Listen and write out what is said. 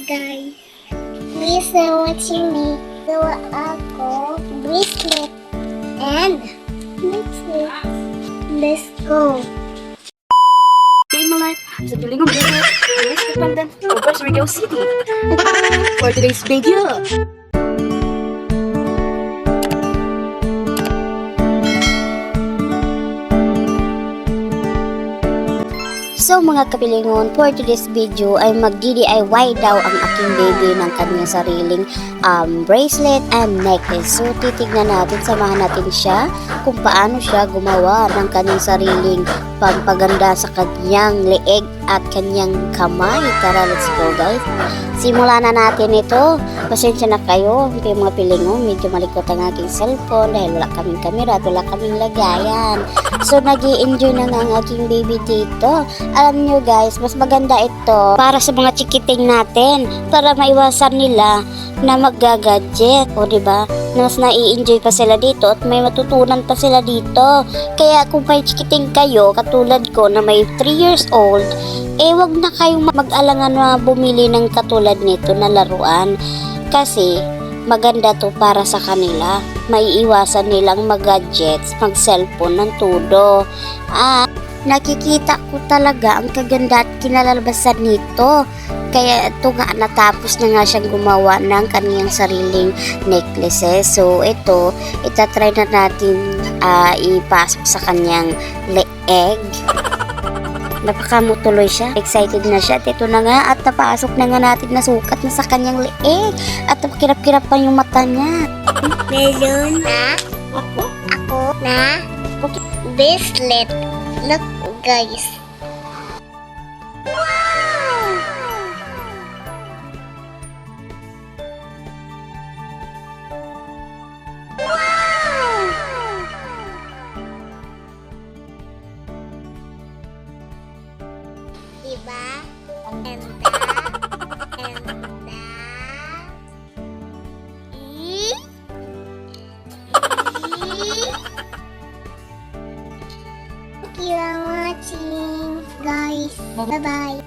guys. Please watching me. Gawa ako bracelet and bracelet. Let's go. Okay mga sa tuling ng video, let's dependent over Surigao City. For today's video. So mga kapilingon, for today's video ay mag-DIY daw ang aking baby ng kanyang sariling bracelet and necklace. So titignan natin, samahan natin siya kung paano siya gumawa ng kanyang sariling pampaganda sa kanyang leeg at kanyang kamay. Tara, let's go guys. Simulan na natin ito. Pasensya na kayo, kayo mga pilingon, medyo malikot ang aking cellphone dahil wala kaming camera at wala kaming lagayan. So nag-i-enjoy na nga ang aking baby dito. Alam nyo guys, mas maganda ito para sa mga chikiting natin, para maiwasan nila na magga-gadget, o diba? Mas nai-enjoy pa sila dito at may matutunan pa sila dito. Kaya kung may chikiting kayo, katulad ko na may 3 years old, wag na kayong mag-alangan na bumili ng katulad nito na laruan. Kasi maganda to para sa kanila. Maiiwasan nilang mag-gadgets, mag-cellphone ng todo. Nakikita ko talaga ang kaganda at kinalalabasan nito. Kaya ito nga, natapos na nga siyang gumawa ng kaniyang sariling necklaces. So ito, itatry na natin ipasok sa kaniyang leeg. Napakamutuloy siya. Excited na siya. At ito na nga, at napasok na nga natin, nasukat na sa kanyang leeg. At kirap-kirap pa yung mata niya. Meron na ako na bracelet. Look guys. Diba? Ganda. Thank you for watching, guys. Bye-bye.